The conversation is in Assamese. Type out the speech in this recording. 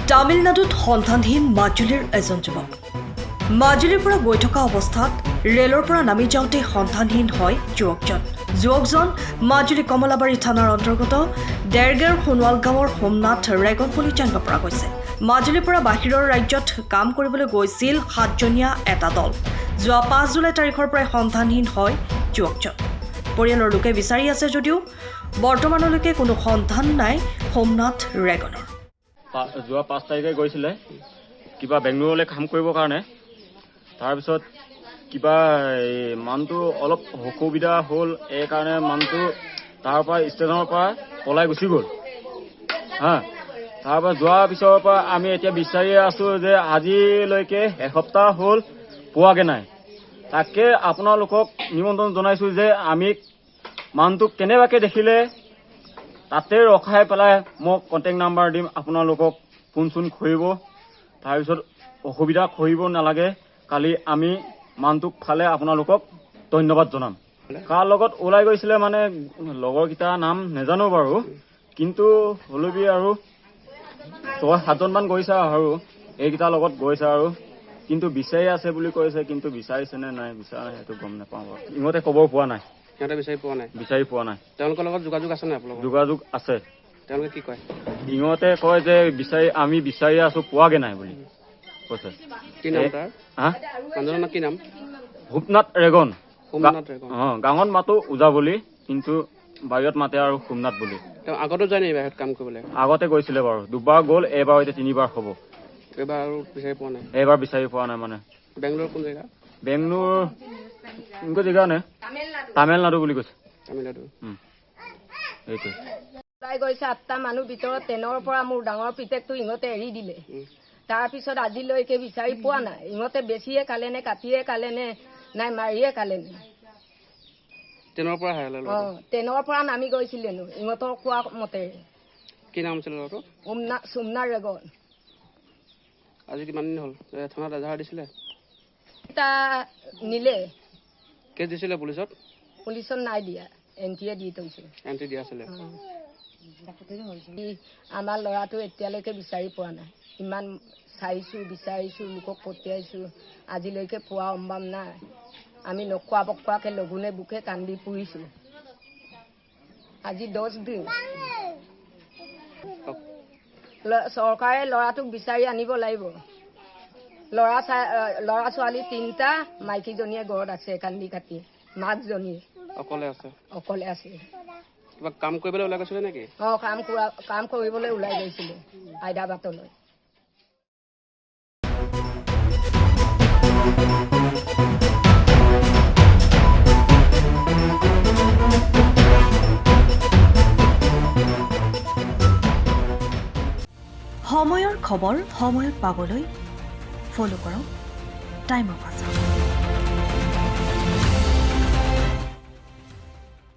তামিলনাডুত সন্ধানহীন মাজুলীৰ এজন যুৱক মাজুলীৰ পৰা গৈ থকা অৱস্থাত ৰেলৰ পৰা নামি যাওঁতে সন্ধানহীন হয় যুৱকজন মাজুলী কমলাবাৰী থানাৰ অন্তৰ্গত দেৰগেৰ সোণোৱাল গাঁৱৰ সোমনাথ ৰেগন বুলি জানিব পৰা গৈছে। মাজুলীৰ পৰা বাহিৰৰ ৰাজ্যত কাম কৰিবলৈ গৈছিল 7জনীয়া এটা দল। যোৱা 5 জুলাই তাৰিখৰ পৰাই সন্ধানহীন হয় যুৱকজন। পৰিয়ালৰ লোকে বিচাৰি আছে যদিও বৰ্তমানলৈকে কোনো সন্ধান নাই সোমনাথ ৰেগনৰ। যোৱা 5 তাৰিখে গৈছিলে কিবা বেংগলোৰলৈ কাম কৰিবৰ কাৰণে। তাৰপিছত কিবা মানুহটো অলপ অসুবিধা হ'ল, এই কাৰণে মানুহটো তাৰ পৰা ষ্টেচনৰ পৰা পলাই গুচি গ'ল। তাৰপৰা যোৱাৰ পিছৰ পৰা আমি এতিয়া বিচাৰি আছোঁ যে আজিলৈকে এসপ্তাহ হ'ল পোৱাগৈ নাই। তাকে আপোনালোকক নিমন্ত্ৰণ জনাইছোঁ যে আমি মানুহটোক কেনেবাকৈ দেখিলে তাতে ৰখাই পেলাই মোক কণ্টেক্ট নাম্বাৰ দিম, আপোনালোকক ফোন চোন কৰিব। তাৰপিছত অসুবিধা কৰিব নালাগে। কালি আমি মানুহটোক ফালে আপোনালোকক ধন্যবাদ জনাম। কাৰ লগত ওলাই গৈছিলে মানে লগৰকেইটাৰ নাম নাজানো বাৰু, কিন্তু হ'লেবি আৰু 6-7জনমান গৈছে আৰু এইকেইটাৰ লগত গৈছে আৰু, কিন্তু বিচাৰি আছে বুলি কৈছে, কিন্তু বিচাৰিছে নে নাই বিচাৰা নাই সেইটো গম নাপাওঁ বাৰু। ইহঁতে খবৰ পোৱা নাই। সিহঁতে বিচাৰি পোৱা নাই। তেওঁলোকৰ লগত যোগাযোগ আছে নাই আপোনালোকৰ? যোগাযোগ আছে। তেওঁলোকে কি কয়? ইহঁতে কয় যে আমি বিচাৰি আছোঁ, পোৱাগৈ নাই বুলি কৈছে। কি নাম তাৰ? মানুহজনৰ কি নাম? সোমনাথ ৰেগন। সোমনাথ ৰেগন। গাঁৱত মাতো ওজা বুলি, কিন্তু বাহিৰত মাতে আৰু সোমনাথ বুলি। তেওঁ আগতো যায় নেকি বাহিৰত কাম কৰিবলৈ? আগতে গৈছিলে বাৰু, 2বাৰ গ'ল, এইবাৰ এতিয়া 3বাৰ হ'ব। এইবাৰ আৰু বিচাৰি পোৱা নাই? এইবাৰ বিচাৰি পোৱা নাই মানে। বেংগলোৰ কোন জেগা? বেংগলোৰ কোনটো জেগা নে? তামিলনাডু বুলি কৈছে। তামিলনাডু। এইটো ওলাই গৈছে 8টা মানুহ ভিতৰত 10ৰ পৰা মোৰ ডাঙৰ পিতেকটো ইহঁতে এৰি দিলে। তাৰপিছত আজিলৈকে বিচাৰি পোৱা নাই। ইহঁতে বেছিয়ে খালে নে কাটিয়ে খালে নে নাই মাৰিয়ে খালে নে? 10ৰ পৰা হেৰালে? 10ৰ পৰা নামি গৈছিলেনো ইহঁতৰ কোৱা মতে। কি নাম আছিল ল'ৰাটো? সোমনাথ ৰেগন। আজি কিমান দিন হ'ল থানাত এজাহাৰ দিছিলে? এটা নিলে। কেছ দিছিলে পুলিচত? পুলিচত নাই দিয়া, এন্ট্ৰিয়ে দি থৈছে। এন্ট্ৰি দিয়া আছিলে? আমাৰ ল'ৰাটো এতিয়ালৈকে বিচাৰি পোৱা নাই। ইমান চাইছোঁ বিচাৰিছোঁ, লোকক পঠিয়াইছোঁ, আজিলৈকে পোৱা সম্ভৱ নাই। আমি নখোৱা বখোৱাকৈ লঘোণে বুকে কান্দি ফুৰিছোঁ। আজি 10 দিন। চৰকাৰে ল'ৰাটোক বিচাৰি আনিব লাগিব। ল'ৰা ছোৱালী 3টা, মাইকীজনীয়ে ঘৰত আছে কান্দি কাটি। মাকজনীয়ে অকলে আছে। কিবা কাম কৰিবলৈ ওলাই গৈছিলে নেকি? কাম কৰিবলৈ ওলাই গৈছিলে হায়দৰাবাদলৈ। সময়ৰ খবৰ সময়ত পাবলৈ ফলো কৰক টাইম অফ আছাম।